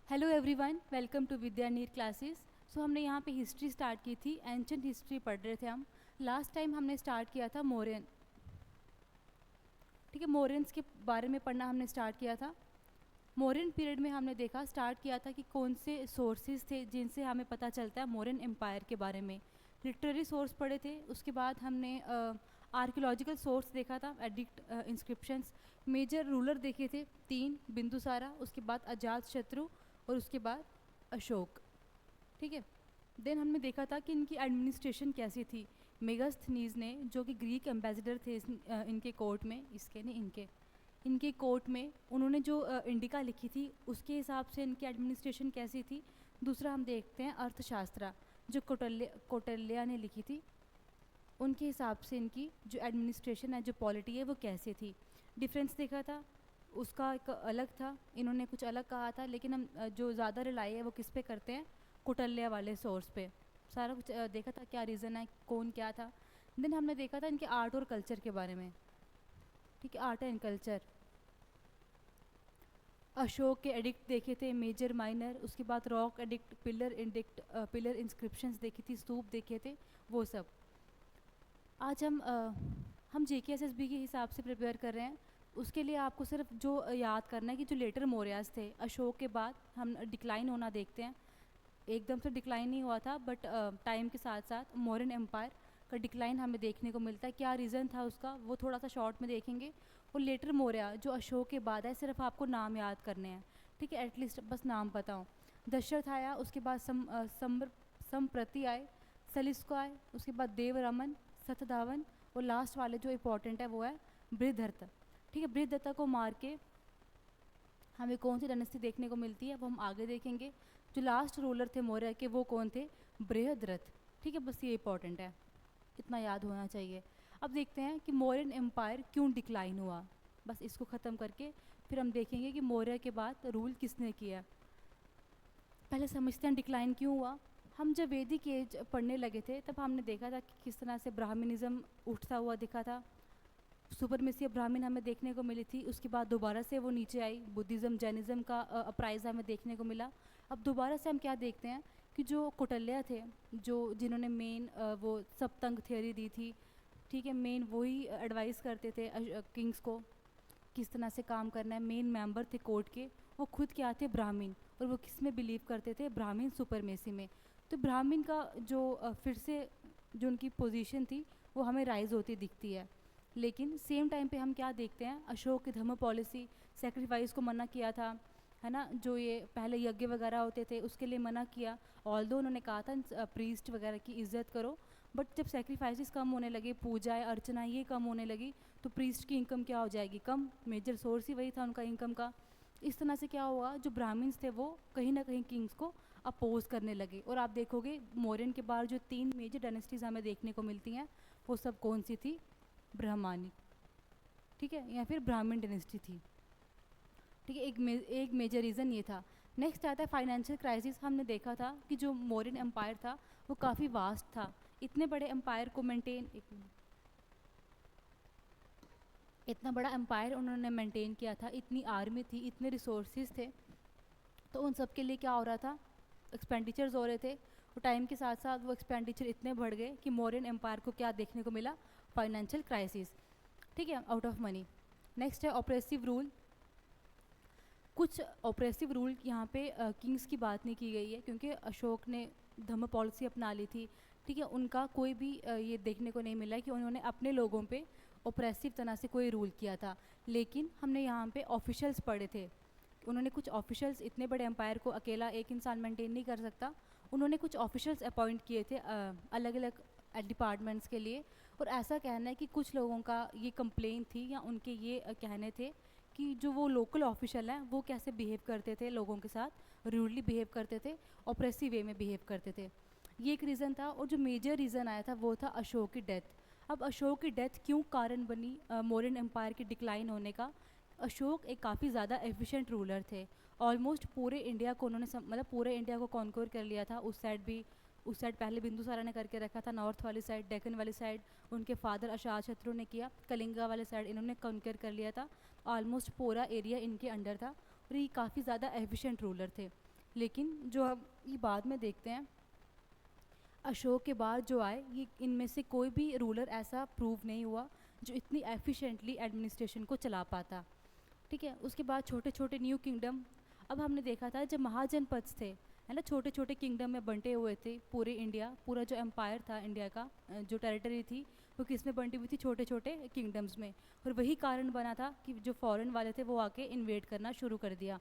Hello everyone, welcome to विद्या नीर classes. सो हमने यहाँ पे हिस्ट्री स्टार्ट की थी, एंशंट हिस्ट्री पढ़ रहे थे हम। लास्ट टाइम हमने स्टार्ट किया था मौर्यन। ठीक है, मौर्यंस के बारे में पढ़ना हमने स्टार्ट किया था। मौर्यन पीरियड में हमने देखा स्टार्ट किया था कि कौन से सोर्सेज थे जिनसे हमें पता चलता है मौर्यन एम्पायर के बारे में। लिटरेरी सोर्स पढ़े थे, उसके बाद हमने आर्कियोलॉजिकल सोर्स देखा था, एडिक्ट इंस्क्रिप्शंस। मेजर रूलर देखे थे तीन, बिंदुसारा, उसके बाद अजात शत्रु और उसके बाद अशोक। ठीक है, देन हमने देखा था कि इनकी एडमिनिस्ट्रेशन कैसी थी। मेगास्थनीज ने, जो कि ग्रीक एम्बेसडर थे इनके कोर्ट में, इसके नहीं इनके इनके कोर्ट में, उन्होंने जो इंडिका लिखी थी उसके हिसाब से इनकी एडमिनिस्ट्रेशन कैसी थी। दूसरा हम देखते हैं अर्थशास्त्र, जो कौटिल्य ने लिखी थी, उनके हिसाब से इनकी जो एडमिनिस्ट्रेशन है, जो पॉलिटी है, वो कैसे थी। डिफरेंस देखा था, उसका एक अलग था, इन्होंने कुछ अलग कहा था, लेकिन हम जो ज़्यादा रिलाई है वो किस पे करते हैं, कौटिल्य वाले सोर्स पे। सारा कुछ देखा था, क्या रीज़न है, कौन क्या था। देन हमने देखा था इनके आर्ट और कल्चर के बारे में। ठीक है, आर्ट एंड कल्चर, अशोक के एडिक्ट देखे थे, मेजर माइनर, उसके बाद rock edict, pillar addict, pillar inscriptions देखी थी, स्तूप देखे थे, वो सब। आज हम JKSSB के हिसाब से प्रिपेयर कर रहे हैं। उसके लिए आपको सिर्फ जो याद करना है कि जो लेटर मौर्यास थे, अशोक के बाद हम डिक्लाइन होना देखते हैं। एकदम से डिक्लाइन नहीं हुआ था, बट टाइम के साथ साथ मौर्यन एम्पायर का डिक्लाइन हमें देखने को मिलता है। क्या रीज़न था उसका, वो थोड़ा सा शॉर्ट में देखेंगे। और लेटर मौर्य जो अशोक के बाद है, सिर्फ आपको नाम याद करने हैं। ठीक है, एटलीस्ट बस नाम पता हो। दशरथ आया, उसके बाद संप्रति आए, सलिस्को आए, उसके बाद देवरमन, सतधावन, और लास्ट वाले जो इंपॉर्टेंट है वो है बृहदत्त। ठीक है, बृहदत्त को मार के हमें कौन सी डायनेस्टी देखने को मिलती है वो हम आगे देखेंगे। जो लास्ट रूलर थे मौर्य के, वो कौन थे, बृहद्रथ। ठीक है, बस ये इंपॉर्टेंट है, इतना याद होना चाहिए। अब देखते हैं कि मौर्यन एम्पायर क्यों डिक्लाइन हुआ। बस इसको ख़त्म करके फिर हम देखेंगे कि मौर्य के बाद रूल किसने किया। पहले समझते हैं डिक्लाइन क्यों हुआ। हम जब वैदिक एज पढ़ने लगे थे तब हमने देखा था कि किस तरह से ब्राह्मणिज्म उठता हुआ दिखा था। सुपरमेसी ब्राह्मण हमें देखने को मिली थी, उसके बाद दोबारा से वो नीचे आई, बुद्धिज़्म जैनिज़्म का अपराइज हमें देखने को मिला। अब दोबारा से हम क्या देखते हैं कि जो कौटिल्य थे, जो जिन्होंने मेन वो सप्तंग थ्योरी दी थी, ठीक है, मेन वही एडवाइस करते थे किंग्स को किस तरह से काम करना है। मेन मेंबर थे कोर्ट के, वो खुद क्या थे, ब्राह्मण, और वो किस में बिलीव करते थे, ब्राह्मण सुपरमेसी में। तो ब्राह्मण का जो फिर से जो उनकी पोजीशन थी वो हमें राइज होती दिखती है। लेकिन सेम टाइम पे हम क्या देखते हैं, अशोक की धर्म पॉलिसी, सेक्रीफाइस को मना किया था, है ना। जो ये पहले यज्ञ वगैरह होते थे उसके लिए मना किया। ऑल्दो उन्होंने कहा था प्रीस्ट वगैरह की इज्जत करो, बट जब सेक्रीफाइसेस कम होने लगे, पूजाएं अर्चना ये कम होने लगी, तो प्रीस्ट की इनकम क्या हो जाएगी, कम। मेजर सोर्स ही वही था उनका इनकम का। इस तरह से क्या हुआ, जो ब्राह्मण्स थे वो कहीं ना कहीं किंग्स को अपोज करने लगे। और आप देखोगे मौर्यन के बाद जो तीन मेजर डायनेस्टीज हमें देखने को मिलती हैं, वो सब कौन सी थी, ब्राह्मणी, ठीक है, या फिर ब्राह्मण डायनेस्टी थी। ठीक है, एक मेजर रीज़न ये था। नेक्स्ट आता है फाइनेंशियल क्राइसिस। हमने देखा था कि जो मौर्यन एम्पायर था वो काफ़ी वास्ट था। इतने बड़े एम्पायर को मेंटेन, इतना बड़ा एम्पायर उन्होंने मेंटेन किया था, इतनी आर्मी थी, इतने रिसोर्सेज थे, तो उन सब के लिए क्या हो रहा था, एक्सपेंडिचर्स हो रहे थे। और टाइम के साथ साथ वो एक्सपेंडिचर इतने बढ़ गए कि मौर्यन एम्पायर को क्या देखने को मिला, फाइनेंशियल क्राइसिस। ठीक है, आउट ऑफ मनी। नेक्स्ट है ऑपरेसिव रूल। कुछ ऑपरेसिव रूल यहाँ पे किंग्स की बात नहीं की गई है, क्योंकि अशोक ने धम्म पॉलिसी अपना ली थी। ठीक है, उनका कोई भी ये देखने को नहीं मिला कि उन्होंने अपने लोगों पे ऑपरेसिव तरह से कोई रूल किया था। लेकिन हमने यहाँ पे ऑफिशियल्स पढ़े थे, उन्होंने कुछ ऑफिशियल्स, इतने बड़े एम्पायर को अकेला एक इंसान मेंटेन नहीं कर सकता, उन्होंने कुछ ऑफिशियल्स अपॉइंट किए थे अलग अलग डिपार्टमेंट्स के लिए। और ऐसा कहना है कि कुछ लोगों का ये कंप्लेन थी, या उनके ये कहने थे कि जो वो लोकल ऑफिशियल हैं वो कैसे बिहेव करते थे लोगों के साथ, रूडली बिहेव करते थे, ऑपरेसिव वे में बिहेव करते थे। ये एक रीज़न था। और जो मेजर रीज़न आया था वो था अशोक की डेथ। अब अशोक की डेथ क्यों कारण बनी मौर्यन एम्पायर के डिक्लाइन होने का। अशोक एक काफ़ी ज़्यादा एफिशिएंट रूलर थे। ऑलमोस्ट पूरे इंडिया को उन्होंने मतलब पूरे इंडिया को कॉन्कोर कर लिया था। उस साइड भी, उस साइड पहले बिंदुसारा ने करके रखा था, नॉर्थ वाली साइड, डेक्कन वाली साइड उनके फादर अजातशत्रु ने किया, कलिंगा वाले साइड इन्होंने कॉन्कर कर लिया था। ऑलमोस्ट पूरा एरिया इनके अंडर था, और ये काफ़ी ज़्यादा एफिशिएंट रूलर थे। लेकिन जो अब ये बाद में देखते हैं, अशोक के बाद जो आए, ये इनमें से कोई भी रूलर ऐसा प्रूव नहीं हुआ जो इतनी एफिशिएंटली एडमिनिस्ट्रेशन को चला पाता। ठीक है, उसके बाद छोटे छोटे न्यू किंगडम। अब हमने देखा था जब महाजनपद थे, है ना, छोटे छोटे किंगडम में बंटे हुए थे पूरे इंडिया, पूरा जो एम्पायर था इंडिया का, जो टेरिटरी थी वो किस में बंटी हुई थी, छोटे छोटे किंगडम्स में। और वही कारण बना था कि जो फॉरेन वाले थे वो आके इन्वेड करना शुरू कर दिया।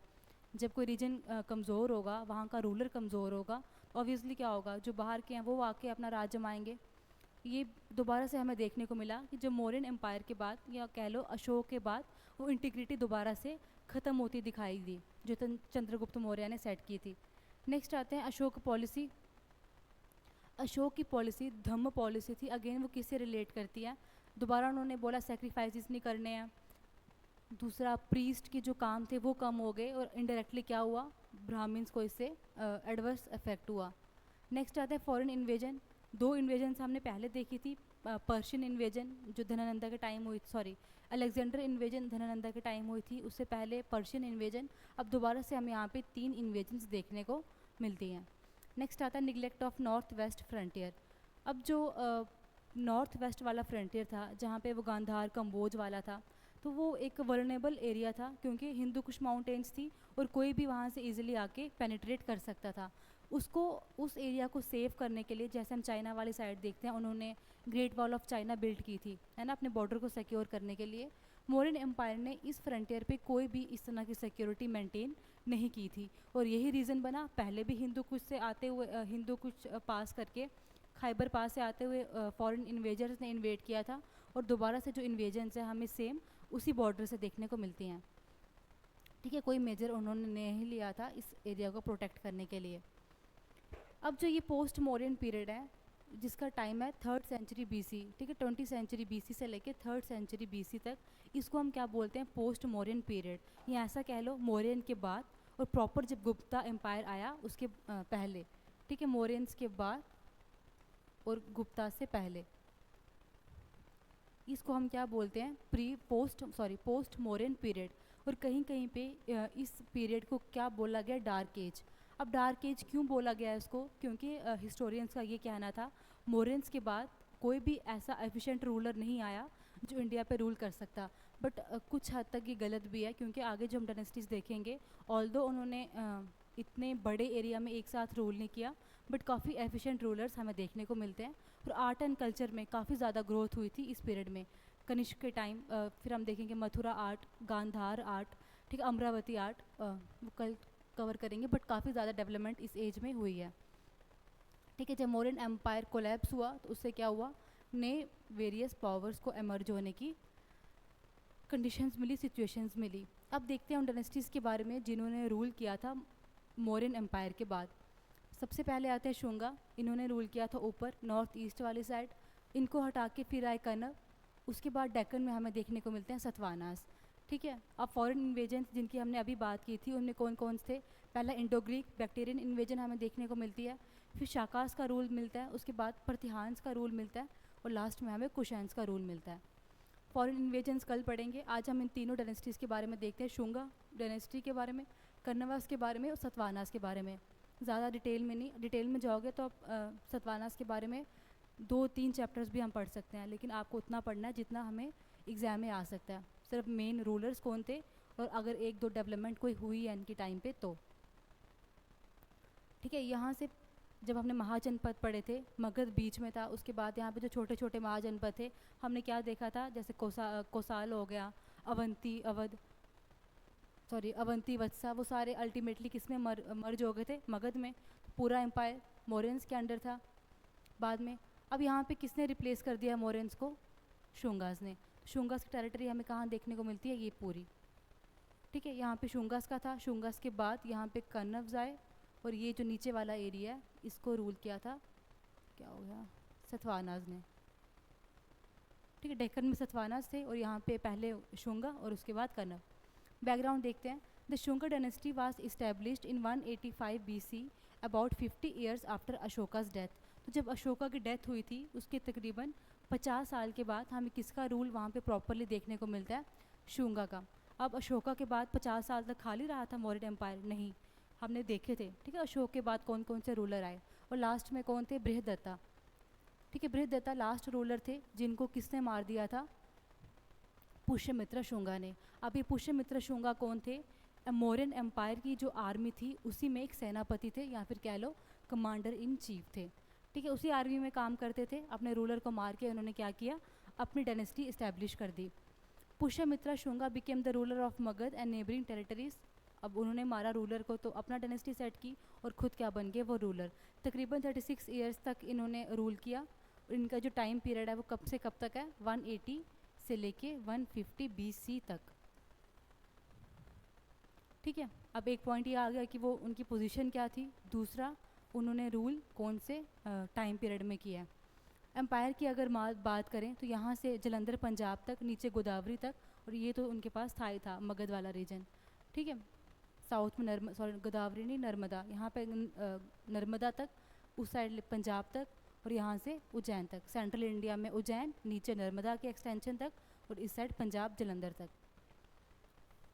जब कोई रीजन कमज़ोर होगा, वहाँ का रूलर कमज़ोर होगा, ऑब्वियसली क्या होगा, जो बाहर के हैं वो आके अपना राज जमाएंगे। ये दोबारा से हमें देखने को मिला कि जब मौर्यन एम्पायर के बाद, या कह लो अशोक के बाद, वो इंटीग्रिटी दोबारा से ख़त्म होती दिखाई दी जो चंद्रगुप्त मौर्य ने सेट की थी। नेक्स्ट आते हैं अशोक पॉलिसी। अशोक की पॉलिसी धम्म पॉलिसी थी। अगेन वो किससे रिलेट करती है, दोबारा उन्होंने बोला सेक्रीफाइसेस नहीं करने हैं। दूसरा, प्रीस्ट के जो काम थे वो कम हो गए, और इनडायरेक्टली क्या हुआ, ब्राह्मण्स को इससे एडवर्स इफेक्ट हुआ। नेक्स्ट आता है फॉरेन इन्वेजन। दो इन्वेजन्स हमने पहले देखी थी, पर्शियन इन्वेजन जो धनानंदा के टाइम हुई, सॉरी अलेक्जेंडर इन्वेजन धनानंदा के टाइम हुई थी, उससे पहले पर्शियन इन्वेजन। अब दोबारा से हमें यहाँ पे 3 इन्वेजन्स देखने को मिलती हैं। नेक्स्ट आता है neglect of north west frontier. अब जो नॉर्थ वेस्ट वाला फ्रंटियर था, जहाँ पे वो गांधार कंबोज वाला था, तो वो एक वल्नरेबल एरिया था क्योंकि हिंदू कुश माउंटेन्स थी और कोई भी वहाँ से इजीली आके पेनिट्रेट कर सकता था। उसको, उस एरिया को सेव करने के लिए, जैसे हम चाइना वाली साइड देखते हैं, उन्होंने great wall of China build की थी, है ना, अपने बॉर्डर को सिक्योर करने के लिए। मौर्यन एम्पायर ने इस फ्रंटियर पे कोई भी इस तरह की सिक्योरिटी मेंटेन नहीं की थी, और यही रीज़न बना, पहले भी हिंदू कुश से आते हुए, हिंदू कुश पास करके, खैबर पास से आते हुए फॉरेन इन्वेजर्स ने इन्वेड किया था, और दोबारा से जो इन्वेजन्स है हमें सेम उसी बॉर्डर से देखने को मिलती हैं। ठीक है, कोई मेजर उन्होंने नहीं लिया था इस एरिया को प्रोटेक्ट करने के लिए। अब जो ये पोस्ट मौर्यन पीरियड है, जिसका टाइम है 3rd सेंचुरी बीसी, ठीक है, 20 सेंचुरी बीसी से लेके 3rd सेंचुरी बीसी तक, इसको हम क्या बोलते हैं, पोस्ट मौर्यन पीरियड, या ऐसा कह लो मौर्यन के बाद, और प्रॉपर जब गुप्ता एम्पायर आया उसके पहले। ठीक है, मौर्यंस के बाद और गुप्ता से पहले, इसको हम क्या बोलते हैं, पोस्ट मौर्यन पीरियड। और कहीं कहीं पे इस पीरियड को क्या बोला गया, डार्क एज। अब डार्क एज क्यों बोला गया है इसको, क्योंकि हिस्टोरियंस का ये कहना था मौर्यंस के बाद कोई भी ऐसा एफिशिएंट रूलर नहीं आया जो इंडिया पे रूल कर सकता। बट कुछ हद तक ये गलत भी है, क्योंकि आगे जो हम डायनेस्टीज़ देखेंगे, ऑल्दो उन्होंने इतने बड़े एरिया में एक साथ रूल नहीं किया, बट काफ़ी एफिशिएंट रूलर्स हमें देखने को मिलते हैं। और आर्ट एंड कल्चर में काफ़ी ज़्यादा ग्रोथ हुई थी इस पीरियड में, कनिष्क के टाइम। फिर हम देखेंगे मथुरा आर्ट, गांधार आर्ट, ठीक है, अमरावती आर्ट, वो कल कवर करेंगे, बट काफ़ी ज़्यादा डेवलपमेंट इस एज में हुई है। ठीक है, जब मौर्यन एम्पायर कोलैप्स हुआ तो उससे क्या हुआ, नए वेरियस पावर्स को एमर्ज होने की कंडीशंस मिली, सिचुएशंस मिली। अब देखते हैं उन डायनेस्टीज़ के बारे में जिन्होंने रूल किया था मौर्यन एम्पायर के बाद। सबसे पहले आते हैं शुंगा। इन्होंने रूल किया था ऊपर नॉर्थ ईस्ट वाली साइड, इनको हटा के फिर आए कनव। उसके बाद डेक्कन में हमें देखने को मिलते हैं सतवानास। ठीक है, अब फॉरेन इन्वेजन जिनकी हमने अभी बात की थी उनमें कौन कौन से, पहला इंडो ग्रीक बैक्टीरियन इन्वेजन हमें देखने को मिलती है, फिर शाकास का रूल मिलता है, उसके बाद प्रतिहांस का रूल मिलता है, और लास्ट में हमें कुशैंस का रूल मिलता है। फॉरेन इन्वेजन्स कल पढ़ेंगे, आज हम इन तीनों डायनेस्टीज़ के बारे में देखते हैं, शुंगा डायनेस्टी के बारे में, कन्नवास के बारे में, और सतवानास के बारे में। ज़्यादा डिटेल में नहीं, डिटेल में जाओगे तो आप सतवानास के बारे में 2-3 चैप्टर्स भी हम पढ़ सकते हैं, लेकिन आपको उतना पढ़ना है जितना हमें एग्ज़ाम में आ सकता है। सिर्फ मेन रूलर्स कौन थे, और अगर 1-2 डेवलपमेंट कोई हुई है इनकी टाइम पे तो। ठीक है, यहाँ से जब हमने महाजनपद पढ़े थे, मगध बीच में था, उसके बाद यहाँ पे जो छोटे छोटे महाजनपद थे हमने क्या देखा था, जैसे कोसाल हो गया, अवंती वत्सा, वो सारे अल्टीमेटली किस में मर्ज हो गए थे, मगध में। पूरा एम्पायर मौर्यंस के अंडर था बाद में। अब यहाँ पे किसने रिप्लेस कर दिया मौर्यंस को, शुंगास ने। शुंगास की टेरिटरी हमें कहाँ देखने को मिलती है, ये पूरी। ठीक है, यहाँ पे शुंगास का था, शुंगास के बाद यहाँ पे कन्नव्स आए, और ये जो नीचे वाला एरिया है इसको रूल किया था, क्या हो गया, सतवानास ने। ठीक है, डेक्कन में सतवानास थे, और यहाँ पे पहले शुंगा और उसके बाद कन्नव। बैकग्राउंड देखते हैं। The Shunga dynasty was established in 185 BC, about 50 years after Ashoka's डेथ। तो जब अशोका की डेथ हुई थी उसके तकरीबन 50 साल के बाद हमें किसका रूल वहाँ पे प्रॉपरली देखने को मिलता है, शुंगा का। अब अशोका के बाद 50 साल तक खाली रहा था मौर्यन एम्पायर, नहीं, हमने देखे थे, ठीक है, अशोक के बाद कौन कौन से रूलर आए, और लास्ट में कौन थे, बृहदत्ता, ठीक है, बृहदत्ता लास्ट रूलर थे जिनको किसने मार दिया था, पुष्यमित्र शुंगा ने। अब ये पुष्यमित्र शुंगा कौन थे, मौर्यन एम्पायर की जो आर्मी थी उसी में एक सेनापति थे, या फिर कह लो कमांडर इन चीफ थे, ठीक है, उसी आर्मी में काम करते थे। अपने रूलर को मार के उन्होंने क्या किया, अपनी डायनेस्टी इस्टेब्लिश कर दी। Pushyamitra Shunga became the ruler of Magadha and neighbouring territories. अब उन्होंने मारा रूलर को तो अपना डायनेस्टी सेट की और खुद क्या बन गए, वो रूलर। तकरीबन 36 ईयर्स तक इन्होंने रूल किया। इनका जो टाइम पीरियड है वो कब से कब तक है, 180 से लेके 150 BC तक, ठीक है। अब एक पॉइंट ये आ गया कि वो उनकी पोजीशन क्या थी। दूसरा, उन्होंने रूल कौन से टाइम पीरियड में किया है। एम्पायर की अगर बात करें तो यहाँ से जलंधर पंजाब तक, नीचे गोदावरी तक, और ये तो उनके पास था ही था मगध वाला रीजन, ठीक है। साउथ में गोदावरी नहीं, नर्मदा, यहाँ पे नर्मदा तक, उस साइड पंजाब तक, और यहाँ से उज्जैन तक, सेंट्रल इंडिया में उज्जैन, नीचे नर्मदा के एक्सटेंशन तक, और इस साइड पंजाब जलंधर तक।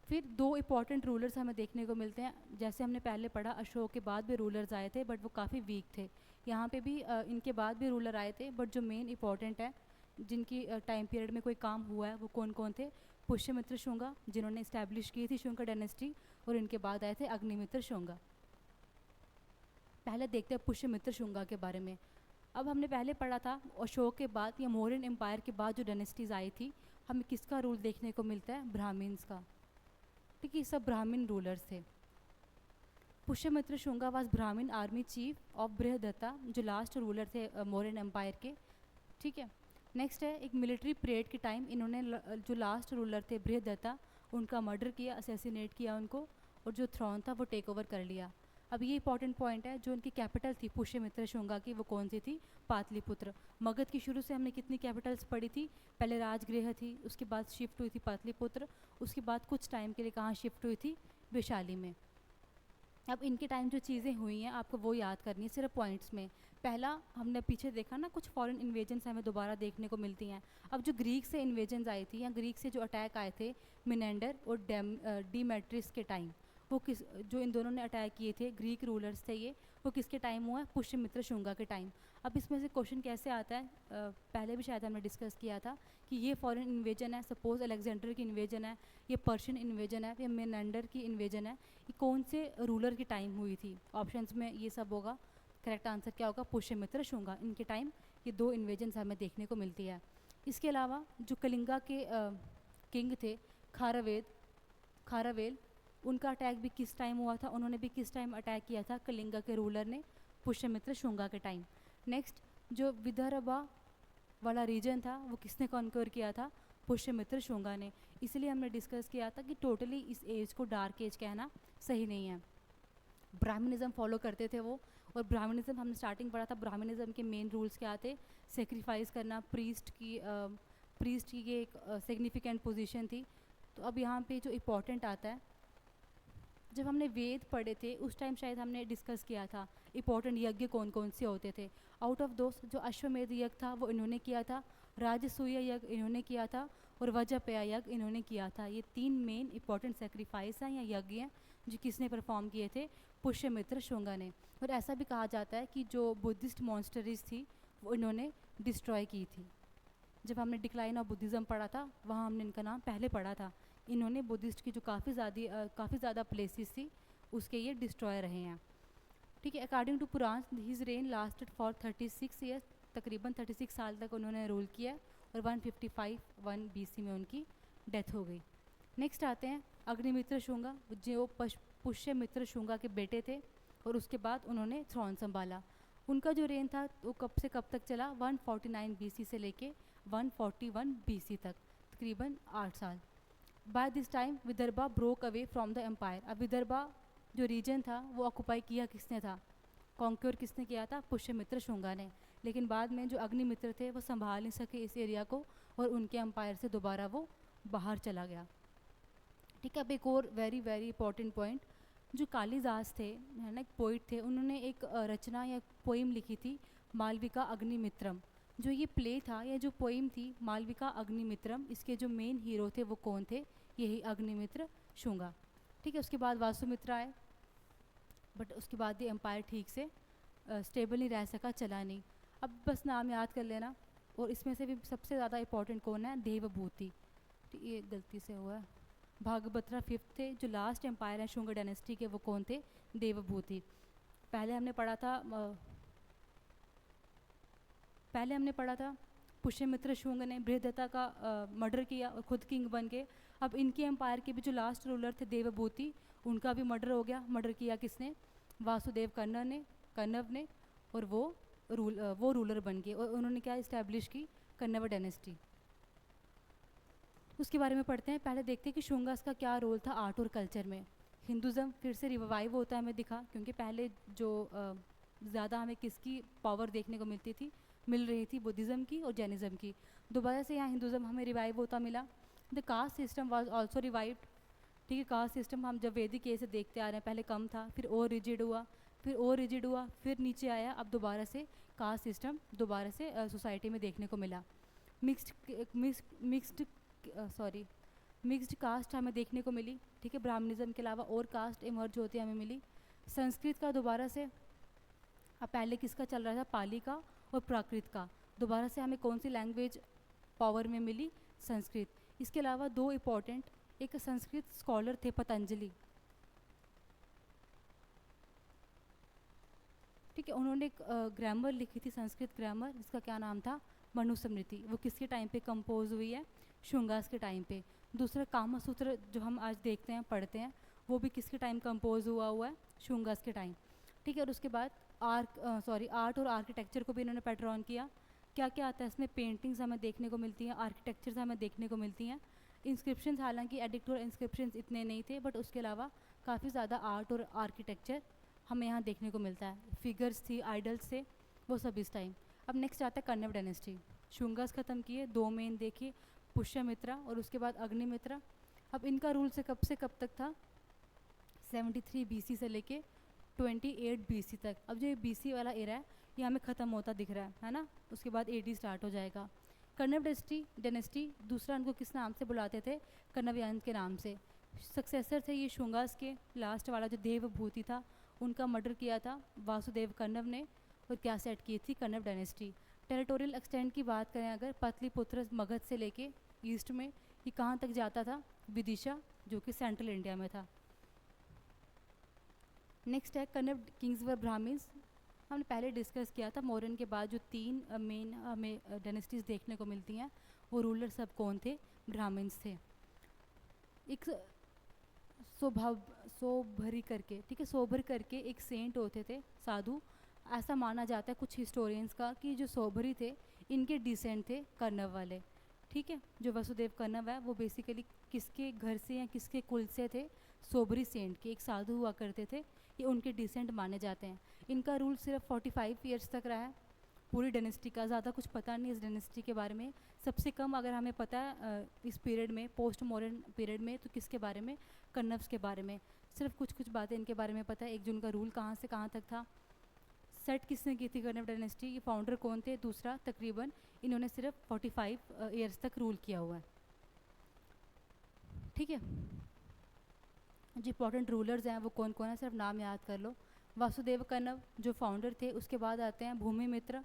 फिर दो इंपॉर्टेंट रूलर्स हमें देखने को मिलते हैं। जैसे हमने पहले पढ़ा, अशोक के बाद भी रूलर्स आए थे बट वो काफ़ी वीक थे। यहाँ पे भी इनके बाद भी रूलर आए थे, बट जो मेन इंपॉर्टेंट है, जिनकी टाइम पीरियड में कोई काम हुआ है, वो कौन कौन थे। पुष्यमित्र शुंगा, जिन्होंने इस्टेब्लिश की थी शुंगा डायनेस्टी, और इनके बाद आए थे अग्निमित्र शुंगा। पहले देखते हैं पुष्यमित्र शुंगा के बारे में। अब हमने पहले पढ़ा था अशोक के बाद या मौर्यन एम्पायर के बाद जो डायनेस्टीज़ आई थी, हमें किसका रूल देखने को मिलता है, ब्राह्मण्स का, ठीक है, सब ब्राह्मण रूलर्स थे। पुष्यमित्र शुंगा वाज ब्राह्मण आर्मी चीफ ऑफ बृहदत्ता, जो लास्ट रूलर थे मौर्यन एम्पायर के, ठीक है। नेक्स्ट है एक मिलिट्री परेड के टाइम इन्होंने जो लास्ट रूलर थे बृहदत्ता, उनका मर्डर किया, असैसिनेट किया उनको, और जो थ्रोन था वो टेक ओवर कर लिया। अब ये इंपॉर्टेंट पॉइंट है, जो उनकी कैपिटल थी पुष्यमित्र शुंगा की, वो कौन सी थी, पाटलिपुत्र। मगध की शुरू से हमने कितनी कैपिटल्स पढ़ी थी, पहले राजगृह थी, उसके बाद शिफ्ट हुई थी पाटलिपुत्र, उसके बाद कुछ टाइम के लिए कहाँ शिफ्ट हुई थी, वैशाली में। अब इनके टाइम जो चीज़ें हुई हैं आपको वो याद करनी है सिर्फ पॉइंट्स में। पहला, हमने पीछे देखा ना, कुछ फॉरेन इन्वेजन्स हमें दोबारा देखने को मिलती हैं। अब जो ग्रीक से इन्वेजन्स आई थी, या ग्रीक से जो अटैक आए थे मिनेंडर और डीमेट्रियस के टाइम, वो किस, जो इन दोनों ने अटैक किए थे, ग्रीक रूलर्स थे ये, वो किसके टाइम हुआ है, पुष्यमित्र शुंगा के टाइम। अब इसमें से क्वेश्चन कैसे आता है, पहले भी शायद हमने डिस्कस किया था कि ये फॉरेन इन्वेजन है, सपोज अलेक्जेंडर की इन्वेजन है, ये पर्शियन इन्वेजन है, या मिनेंडर की इन्वेजन है, ये कौन से रूलर की टाइम हुई थी। ऑप्शंस में ये सब होगा, करेक्ट आंसर क्या होगा, पुष्यमित्र शुंगा, इनके टाइम ये दो इन्वेजन्स हमें देखने को मिलती है। इसके अलावा जो कलिंगा के किंग थे खारावेल, उनका अटैक भी किस टाइम हुआ था, उन्होंने भी किस टाइम अटैक किया था कलिंगा के रूलर ने, पुष्यमित्र शुंगा के टाइम। नेक्स्ट, जो विदर्भा वाला रीजन था वो किसने कॉन्कर किया था, पुष्यमित्र शुंगा ने। इसलिए हमने डिस्कस किया था कि टोटली इस एज को डार्क एज कहना सही नहीं है। ब्राह्मणिज्म फॉलो करते थे वो, और ब्राह्मणिज्म हमने स्टार्टिंग पढ़ा था, ब्राह्मणिज्म के मेन रूल्स क्या थे, सेक्रीफाइस करना, प्रीस्ट की ये एक सिग्निफिकेंट पोजीशन थी। तो अब यहाँ पे जो इम्पोर्टेंट आता है, जब हमने वेद पढ़े थे उस टाइम शायद हमने डिस्कस किया था इंपॉर्टेंट यज्ञ कौन कौन से होते थे। आउट ऑफ दोस्त जो अश्वमेध यज्ञ था वो इन्होंने किया था, राजसूय यज्ञ इन्होंने किया था, और वज्रपया यज्ञ इन्होंने किया था। ये तीन मेन इंपॉर्टेंट सेक्रीफाइस हैं या यज्ञ हैं जो किसने परफॉर्म किए थे, पुष्यमित्र शुंगा ने। और ऐसा भी कहा जाता है कि जो बुद्धिस्ट मॉन्स्टरीज थी वो इन्होंने डिस्ट्रॉय की थी। जब हमने डिक्लाइन ऑफ बुद्धिज़्म पढ़ा था वहाँ हमने इनका नाम पहले पढ़ा था। इन्होंने बुद्धिस्ट की जो काफ़ी ज़्यादा प्लेसेस थी उसके ये डिस्ट्रॉय रहे हैं, ठीक है। According to Purana his reign lasted for 36 years, तकरीबन 36 साल तक उन्होंने रूल किया, और 155 BC में उनकी डेथ हो गई। नेक्स्ट आते हैं अग्निमित्र शुंगा, जो पुष्यमित्र शुंगा के बेटे थे, और उसके बाद उन्होंने थ्रोन संभाला। उनका जो रेन था वो कब से कब तक चला, 149 BC से लेके 141 BC तक, तकरीबन 8 साल। By this time Vidarbha broke away from the empire. अब विदर्भा जो रीजन था वो ऑक्यूपाई किया किसने था, कॉन्क्योर किसने किया था, पुष्यमित्र शुंगा ने। लेकिन बाद में जो अग्निमित्र थे वो संभाल नहीं सके इस एरिया को, और उनके एम्पायर से दोबारा वो बाहर चला गया, ठीक है। अब एक और वेरी वेरी इंपॉर्टेंट पॉइंट, जो कालिदास थे, है ना, एक पोइट थे, उन्होंने एक रचना या पोइम लिखी थी, मालविका अग्निमित्रम। जो ये प्ले था या जो पोइम थी मालविका अग्निमित्रम, इसके जो मेन हीरो थे वो कौन थे, यही अग्निमित्र शुंगा, ठीक है। उसके बाद वासुमित्र आए, बट उसके बाद ये एम्पायर ठीक से स्टेबल नहीं रह सका, चला नहीं। अब बस नाम याद कर लेना। और इसमें से भी सबसे ज़्यादा इंपॉर्टेंट कौन है? देवभूति। तो ये गलती से हुआ है। भागभद्रा फिफ्थ थे। जो लास्ट एम्पायर है शुंग डायनेस्टी के, वो कौन थे? देवभूति। पहले हमने पढ़ा था पुष्यमित्र शुंग ने बृहदत्ता का मर्डर किया और खुद किंग बन गए। अब इनके एम्पायर के भी जो लास्ट रूलर थे देवभूति, उनका भी मर्डर हो गया। मर्डर किया किसने? वासुदेव कन्नव ने। और वो रूलर बन गए और उन्होंने क्या इस्टेब्लिश की? कन्नव डायनेस्टी। उसके बारे में पढ़ते हैं। पहले देखते हैं कि शुंगास का क्या रोल था आर्ट और कल्चर में। हिंदुज़म फिर से रिवाइव होता है हमें दिखा, क्योंकि पहले जो ज़्यादा हमें किसकी पावर देखने को मिल रही थी? बुद्धिज़्म की और जैनिज़्म की। दोबारा से यहाँ हिंदुज़म हमें रिवाइव होता मिला। The caste system was also revived. ठीक है, कास्ट सिस्टम हम जब वैदिक एज से देखते आ रहे हैं, पहले कम था, फिर और रिजिड हुआ, फिर नीचे आया। अब दोबारा से कास्ट सिस्टम दोबारा से सोसाइटी में देखने को मिला। मिक्स्ड कास्ट हमें देखने को मिली। ठीक है, ब्राह्मणिज्म के अलावा और कास्ट इमर्ज होती हमें मिली। संस्कृत का दोबारा से, अब पहले किसका चल रहा था? पाली का और प्राकृत का। दोबारा से हमें कौन सी लैंग्वेज पावर में मिली? संस्कृत। इसके अलावा दो इम्पॉर्टेंट, एक संस्कृत स्कॉलर थे पतंजलि। ठीक है, उन्होंने एक ग्रामर लिखी थी, संस्कृत ग्रामर, जिसका क्या नाम था? मनुस्मृति। वो किसके टाइम पे कंपोज हुई है? शुंगास के टाइम पे। दूसरा कामसूत्र जो हम आज देखते हैं पढ़ते हैं, वो भी किसके टाइम कंपोज हुआ है? शुंगास के टाइम। ठीक है, और उसके बाद आर्ट और आर्किटेक्चर को भी इन्होंने पैटर्न किया। क्या क्या आता है इसमें? पेंटिंग्स हमें देखने को मिलती हैं, आर्किटेक्चर्स हमें देखने को मिलती हैं। इंस्क्रिप्शंस, हालांकि एडिक्ट और इंस्क्रिप्शंस इतने नहीं थे, बट उसके अलावा काफ़ी ज़्यादा आर्ट और आर्किटेक्चर हमें यहाँ देखने को मिलता है। फिगर्स थी, आइडल्स थे, वो सब इस टाइम। अब नेक्स्ट आता है कन्नव डायनेस्टी। शुंगास ख़त्म किए, दो मेन देखिए, पुष्यमित्रा और उसके बाद अग्निमित्रा। अब इनका रूल से कब तक था? 73 BC से लेके 28 BC तक। अब जो ये BC वाला एरा है, ये हमें ख़त्म होता दिख रहा है ना? उसके बाद AD स्टार्ट हो जाएगा। कन्नव डायनेस्टी दूसरा उनको किस नाम से बुलाते थे? कन्नवयान के नाम से। सक्सेसर थे ये शुंगास के। लास्ट वाला जो देवभूति था, उनका मर्डर किया था वासुदेव कन्नव ने, और क्या सेट की थी? कन्नव डायनेस्टी। टेरिटोरियल एक्सटेंड की बात करें अगर, पाटलिपुत्र मगध से लेके ईस्ट में ये कहाँ तक जाता था? विदिशा, जो कि सेंट्रल इंडिया में था। नेक्स्ट है कन्नव किंग्स व ब्राह्मण्स। हमने पहले डिस्कस किया था, मौर्यन के बाद जो तीन मेन हमें डायनेस्टीज देखने को मिलती हैं, वो रूलर सब कौन थे? ब्राह्मण्स थे। एक सोभरी करके, ठीक है, सोभर करके एक सेंट होते थे, साधु। ऐसा माना जाता है कुछ हिस्टोरियंस का कि जो सोभरी थे, इनके डिसेंट थे कन्नव वाले। ठीक है, जो वसुदेव कन्नव है वो बेसिकली किसके घर से या किसके कुल से थे? सोभरी सेंट के, एक साधु हुआ करते थे, ये उनके डिसेंट माने जाते हैं। इनका रूल सिर्फ 45 ईयर्स तक रहा है। पूरी डायनेस्टी का ज़्यादा कुछ पता नहीं इस डायनेस्टी के बारे में। सबसे कम अगर हमें पता है इस पीरियड में, पोस्ट मॉडर्न पीरियड में, तो किसके बारे में? कन्नव्स के बारे में। सिर्फ कुछ बातें इनके बारे में पता है। एक जो उनका रूल कहाँ से कहाँ तक था, सेट किसने की थी कन्नव डायनेस्टी, ये फाउंडर कौन थे? दूसरा, तकरीबन इन्होंने सिर्फ 45 ईयर्स तक रूल किया हुआ है। ठीक है, जो इंपॉर्टेंट रूलर्स हैं वो कौन कौन है, सिर्फ नाम याद कर लो। वासुदेव कन्नव जो फाउंडर थे, उसके बाद आते हैं भूमिमित्र,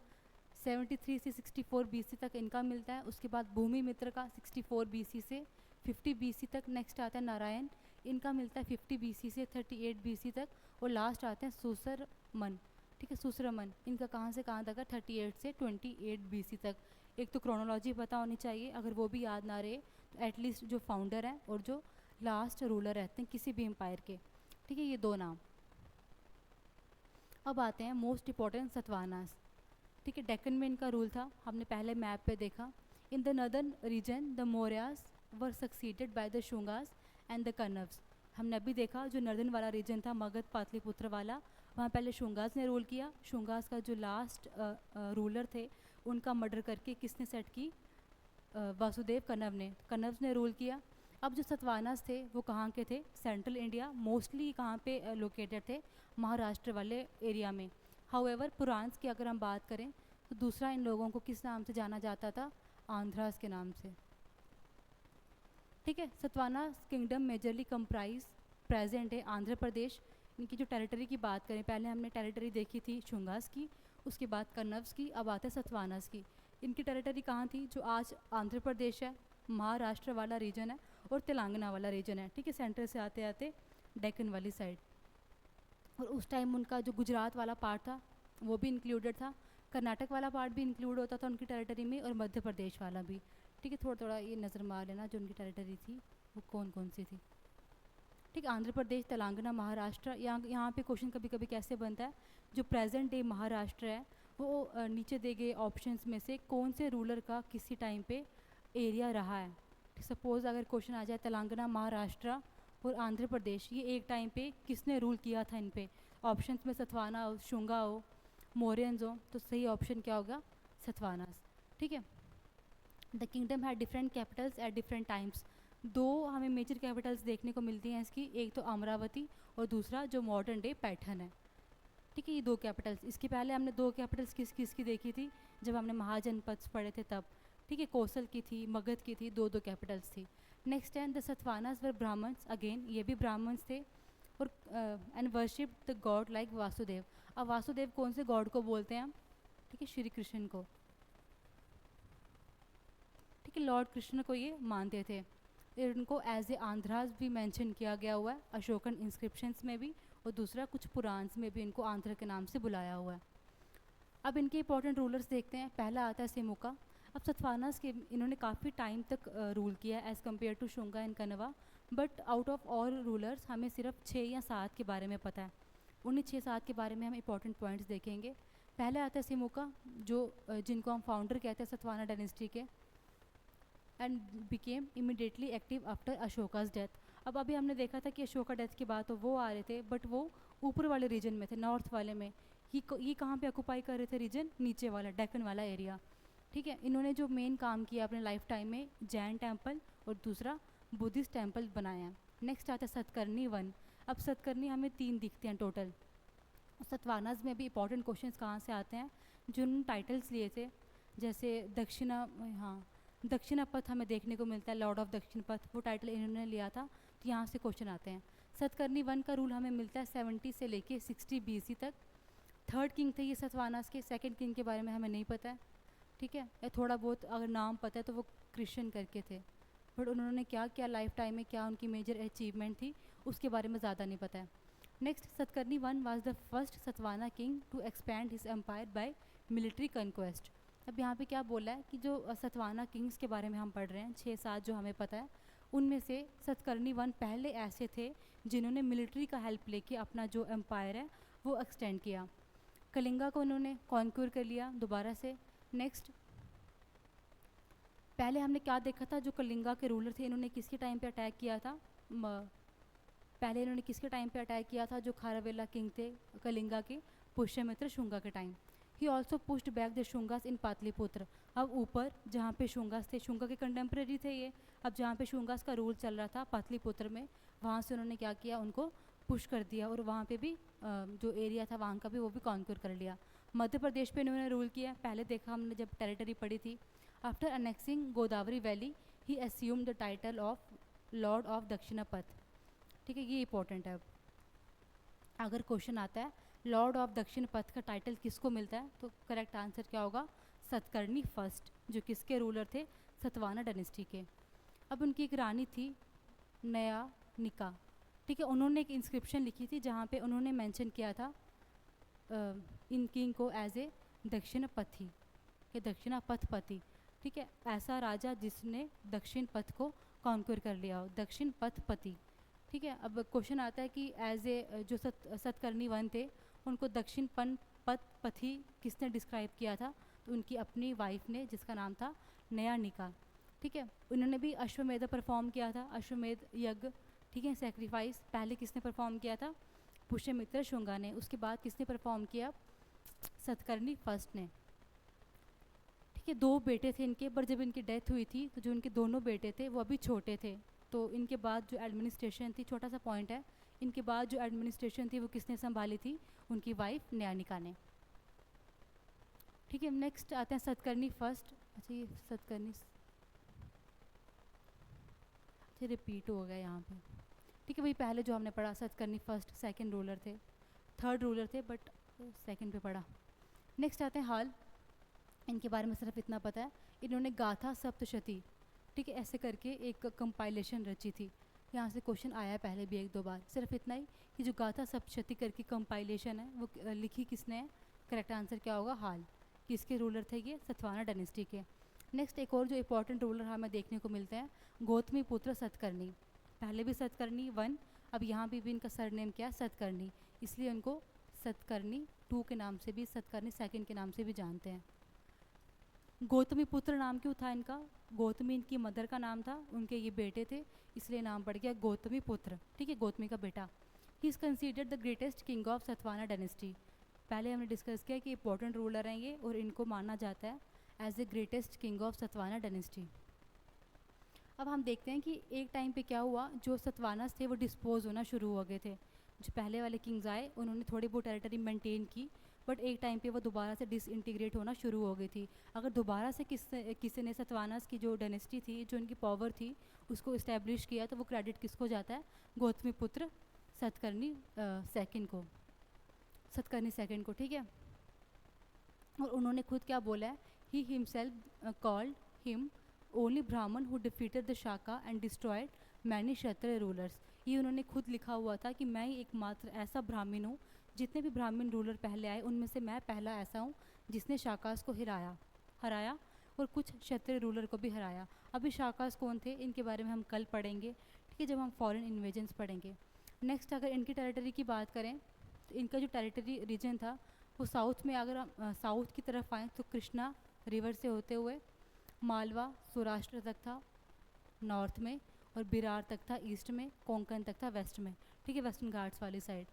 73 से 64 BC तक इनका मिलता है। उसके बाद भूमिमित्र का 64 BC से 50 BC तक। नेक्स्ट आता है नारायण, इनका मिलता है 50 BC से 38 BC तक। और लास्ट आते हैं सुसरमन। ठीक है, सुसरमन, इनका कहाँ से कहाँ तक है? 38 से 28 BC तक। एक तो क्रोनोलॉजी पता होनी चाहिए, अगर वो भी याद ना रहे तो एटलीस्ट जो फाउंडर है और जो लास्ट रूलर रहते हैं किसी भी एम्पायर के। ठीक है, ये दो नाम। अब आते हैं मोस्ट इंपॉर्टेंट सतवाहनास। ठीक है, डेक्कन में इनका रूल था, हमने पहले मैप पे देखा। In the northern region the Mauryas were succeeded by the Shungas and the Kanvas. हमने अभी देखा जो नर्दर्न वाला रीजन था, मगध पाटलिपुत्र वाला, वहाँ पहले शुंगास ने रूल किया। शुंगास का जो लास्ट रूलर थे, उनका मर्डर करके किसने सेट की? वासुदेव कन्नव्स ने रूल किया। अब जो सतवाहनास थे वो कहाँ के थे? सेंट्रल इंडिया, मोस्टली कहाँ पे लोकेटेड थे? महाराष्ट्र वाले एरिया में। हाउएवर पुराण्स की अगर हम बात करें तो दूसरा इन लोगों को किस नाम से जाना जाता था? आंध्रास के नाम से। ठीक है, Satavahana kingdom majorly comprise present है आंध्र प्रदेश, इनकी जो टेरिटरी की बात करें, पहले हमने टेरिटरी देखी थी शुंगास की, उसके बाद कन्नव्स की, अब आते सतवानास की। इनकी टेरिटरी कहाँ थी? जो आज आंध्र प्रदेश है, महाराष्ट्र वाला रीजन है और तेलंगाना वाला रीजन है, ठीक है, सेंटर से आते आते डेक्कन वाली साइड। और उस टाइम उनका जो गुजरात वाला पार्ट था वो भी इंक्लूडेड था, कर्नाटक वाला पार्ट भी इंक्लूड होता था उनकी टेरिटरी में, और मध्य प्रदेश वाला भी। ठीक है, थोड़ा थोड़ा ये नज़र मार लेना जो उनकी टेरिटरी थी वो कौन कौन सी थी। ठीक, आंध्र प्रदेश, तेलंगाना, महाराष्ट्र। यहाँ पे क्वेश्चन कभी कभी कैसे बनता है, जो प्रेजेंट डे महाराष्ट्र है वो नीचे दिए गए ऑप्शंस में से कौन से रूलर का किसी टाइम पे एरिया रहा है। सपोज़ अगर क्वेश्चन आ जाए तेलंगाना, महाराष्ट्र और आंध्र प्रदेश, ये एक टाइम पे किसने रूल किया था इन पे, ऑप्शंस में सतवाना हो, शुंगा हो, मौर्यंस हो, तो सही ऑप्शन क्या होगा? सतवानास। ठीक है। The kingdom had different Capitals at different times. दो हमें मेजर कैपिटल्स देखने को मिलती हैं इसकी, एक तो अमरावती और दूसरा जो मॉडर्न डे पैठन है। ठीक है, ये दो कैपिटल्स। इसके पहले हमने दो कैपिटल्स किस किस की देखी थी जब हमने महाजनपद पढ़े थे तब। ठीक है, कौशल की थी, मगध की थी, दो दो कैपिटल्स थी। Next time the Satavahanas were Brahmans, again ये भी ब्राह्मण्स थे, और and worship the god like Vasudeva. अब वासुदेव कौन से गॉड को बोलते हैं हम? ठीक है, श्री कृष्ण को। ठीक है, लॉर्ड कृष्ण को ये मानते थे। फिर उनको एज ए आंध्राज भी मेंशन किया गया हुआ है अशोकन इंस्क्रिप्शंस में भी, और दूसरा कुछ पुराण्स में भी इनको आंध्र के नाम से बुलाया हुआ है। अब इनके इंपॉर्टेंट रूलर्स देखते हैं। पहला आता है सिमुका। अब सतवानास के इन्होंने काफ़ी टाइम तक रूल किया as compared to Shunga and Kanva, but out of all rulers हमें सिर्फ 6 या 7 के बारे में पता है। उन्हीं 6-7 के बारे में हम इंपॉर्टेंट पॉइंट्स देखेंगे। पहले आता है सिमुका, जो जिनको हम फाउंडर कहते हैं सतवाना डायनेस्टी के, and became immediately active after Ashoka's death. अब अभी हमने देखा था कि अशोका डेथ के बाद तो वो आ रहे थे, बट वो ऊपर वाले रीजन में थे, नॉर्थ वाले में। ये कहाँ पे ऑक्यूपाई कर रहे थे रीजन? नीचे वाला डेक्कन वाला एरिया। ठीक है, इन्होंने जो मेन काम किया अपने लाइफ टाइम में, जैन टेम्पल और दूसरा बुद्धिस्ट टेम्पल बनाया। नेक्स्ट आता है सतकर्णी वन। अब सतकर्णी हमें 3 दिखते हैं टोटल। सतवानाज में भी इंपॉर्टेंट क्वेश्चंस कहाँ से आते हैं, जो उन्होंने टाइटल्स लिए थे, जैसे दक्षिणा, हाँ, दक्षिणा पथ हमें देखने को मिलता है, लॉर्ड ऑफ दक्षिण पथ, वो टाइटल इन्होंने लिया था, तो यहाँ से क्वेश्चन आते हैं। सतकर्णी वन का रूल हमें मिलता है 70 से लेके 60 BC तक। थर्ड किंग थे ये सतवानास के, सेकंड किंग के बारे में हमें नहीं पता है। ठीक है, या थोड़ा बहुत अगर नाम पता है तो वो क्रिश्चियन करके थे, बट उन्होंने क्या क्या लाइफ टाइम में, क्या उनकी मेजर अचीवमेंट थी, उसके बारे में ज़्यादा नहीं पता है। Next, Satakarni one was the first Satavahana king to expand his empire by military conquest. अब यहाँ पे क्या बोला है कि जो सतवाना किंग्स के बारे में हम पढ़ रहे हैं, 6-7 जो हमें पता है, उनमें से सतकर्णी वन पहले ऐसे थे जिन्होंने मिलिट्री का हेल्प लेके अपना जो एम्पायर है वो एक्सटेंड किया। कलिंगा को उन्होंने कॉन्क्यूर कर लिया दोबारा से। नेक्स्ट, पहले हमने क्या देखा था, जो कलिंगा के रूलर थे इन्होंने किसके टाइम पे अटैक किया था? पहले इन्होंने किसके टाइम पे अटैक किया था? जो खारवेला किंग थे कलिंगा के, पुष्यमित्र शुंगा के time. He also pushed back the Shungas in Pataliputra. अब ऊपर जहाँ पे शुंगास थे, शुंगा के कंटेम्प्रेरी थे ये, अब जहाँ पे शुंगास का रूल चल रहा था पाटलिपुत्र में, वहाँ से उन्होंने क्या किया, उनको पुश कर दिया, और वहाँ पे भी जो एरिया था वहाँ का भी वो भी कॉन्क्यूर कर लिया। मध्य प्रदेश पे इन्होंने रूल किया, पहले देखा हमने जब टेरिटरी पड़ी थी। After annexing Godavari valley he assumed the title of lord of Dakshinapatha. ठीक है, ये इंपॉर्टेंट है। अब अगर क्वेश्चन आता है लॉर्ड ऑफ दक्षिण पथ का टाइटल किसको मिलता है, तो करेक्ट आंसर क्या होगा? सतकर्णी फर्स्ट, जो किसके रूलर थे? सतवाना डायनेस्टी के। अब उनकी एक रानी थी नया निका। ठीक है, उन्होंने एक इंस्क्रिप्शन लिखी थी जहाँ पे उन्होंने मेंशन किया था इन किंग को एज ए दक्षिण पथी या दक्षिणा पथपति। ठीक है, ऐसा राजा जिसने दक्षिण पथ को कॉन्क्यूर कर लिया हो, दक्षिण पथपति। ठीक है, अब क्वेश्चन आता है कि एज ए जो सतकर्णी वन थे उनको दक्षिण पथपति किसने डिस्क्राइब किया था? तो उनकी अपनी वाइफ ने, जिसका नाम था नया निका। ठीक है, उन्होंने भी अश्वमेध परफॉर्म किया था, अश्वमेध यज्ञ। ठीक है, सेक्रीफाइस पहले किसने परफॉर्म किया था? पुष्यमित्र शुंगा ने। उसके बाद किसने परफॉर्म किया? सतकर्णी फर्स्ट ने। ठीक है, 2 बेटे थे इनके, पर जब इनकी डेथ हुई थी तो जो इनके दोनों बेटे थे वो अभी छोटे थे, तो इनके बाद जो एडमिनिस्ट्रेशन थी, छोटा सा पॉइंट है, इनके बाद जो एडमिनिस्ट्रेशन थी वो किसने संभाली थी? उनकी वाइफ न्यानिका ने। ठीक है, नेक्स्ट आते हैं सतकर्णी फर्स्ट। अच्छा, ये सतकर्णी, अच्छा रिपीट हो गया यहाँ पे। ठीक है, वही पहले जो हमने पढ़ा, सतकर्णी फर्स्ट सेकंड रूलर थे, थर्ड रूलर थे बट सेकंड पे पढ़ा। नेक्स्ट आते हैं हाल। इनके बारे में सिर्फ इतना पता है, इन्होंने गाथा सप्तशती, ठीक है, ऐसे करके एक कंपाइलेशन रची थी। यहाँ से क्वेश्चन आया है पहले भी एक दो बार। सिर्फ इतना ही कि जो गाथा सप्तशती करके कंपाइलेशन है वो लिखी किसने है, करेक्ट आंसर क्या होगा, हाल। किसके रूलर थे ये, सतवाना डायनेस्टी के। नेक्स्ट एक और जो इंपॉर्टेंट रूलर हमें देखने को मिलते हैं, गौतमी पुत्र सतकर्णी। पहले भी सतकर्णी वन, अब यहाँ भी इनका सरनेम क्या है, सतकर्णी, इसलिए उनको सतकर्णी टू के नाम से भी, सतकर्णी सेकंड के नाम से भी जानते हैं। गौतमी पुत्र नाम क्यों था इनका, गौतमी इनकी मदर का नाम था, उनके ये बेटे थे, इसलिए नाम पड़ गया गौतमी पुत्र, ठीक है, गौतमी का बेटा। He is considered the greatest king of Satavahana dynasty. पहले हमने डिस्कस किया कि इंपॉर्टेंट रूलर हैं ये, और इनको माना जाता है as the greatest king of Satavahana dynasty. अब हम देखते हैं कि एक टाइम पे क्या हुआ, जो सतवानास थे वो डिस्पोज होना शुरू हो गए थे। जो पहले वाले किंग्स आए उन्होंने थोड़ी बहुत टेरिटरी मेंटेन की, बट एक टाइम पे वो दोबारा से डिसइंटीग्रेट होना शुरू हो गई थी। अगर दोबारा से किसी ने सतवानास की जो डायनेस्टी थी, जो उनकी पावर थी, उसको इस्टेब्लिश किया, तो वो क्रेडिट किसको जाता है, गौतमी पुत्र सतकर्णी सेकंड को, सतकर्णी सेकंड को, ठीक है। और उन्होंने खुद क्या बोला है, he himself called him only Brahman who defeated the Shakas and destroyed many Kshatriya rulers. ये उन्होंने खुद लिखा हुआ था कि मैं ही एकमात्र ऐसा ब्राह्मण हूँ, जितने भी ब्राह्मण रूलर पहले आए उनमें से मैं पहला ऐसा हूँ जिसने शाकास को हराया और कुछ क्षत्रिय रूलर को भी हराया। अभी शाकास कौन थे, इनके बारे में हम कल पढ़ेंगे, ठीक है, जब हम फॉरेन इन्वेजन्स पढ़ेंगे। नेक्स्ट अगर इनकी टेरिटरी की बात करें, तो इनका जो टेरिटरी रीजन था वो साउथ में, अगर हम साउथ की तरफ आएँ तो कृष्णा रिवर से होते हुए मालवा सौराष्ट्र तक था नॉर्थ में, और बिरार तक था ईस्ट में, कोंकण तक था वेस्ट में, ठीक है, वेस्टर्न घाट्स वाली साइड।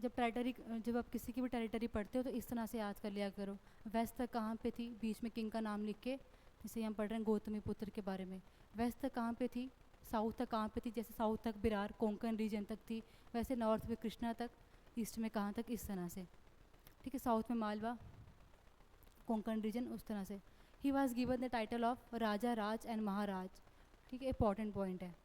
जब आप किसी की भी टेरिटरी पढ़ते हो तो इस तरह से याद कर लिया करो। वेस्ट तक कहाँ पे थी, बीच में किंग का नाम लिख के, जैसे हम पढ़ रहे हैं गौतमी पुत्र के बारे में। वेस्ट तक कहाँ पे थी, साउथ तक कहाँ पे थी, जैसे साउथ तक बिरार कोंकण रीजन तक थी, वैसे नॉर्थ में कृष्णा तक, ईस्ट में कहाँ तक, इस तरह से, ठीक है, साउथ में मालवा कोंकण रीजन, उस तरह से। He was given the title of Raja Raj and Maharaj, ठीक है, इंपॉर्टेंट पॉइंट है,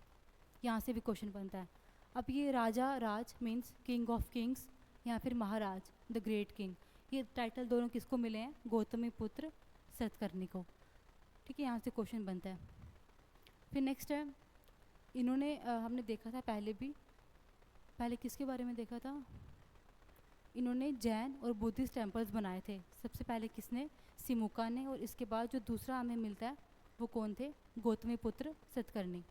यहाँ से भी क्वेश्चन बनता है। अब ये राजा राज मीन्स किंग ऑफ किंग्स, या फिर महाराज द ग्रेट किंग, ये टाइटल दोनों किसको मिले हैं, गौतमी पुत्र सतकर्णी को, ठीक है, यहाँ से क्वेश्चन बनता है। फिर नेक्स्ट है, इन्होंने हमने देखा था पहले किसके बारे में देखा था, इन्होंने जैन और बुद्धिस्ट टेम्पल्स बनाए थे। सबसे पहले किसने, सिमुका ने, और इसके बाद जो दूसरा हमें मिलता है वो कौन थे, गौतमी पुत्र सतकर्णी,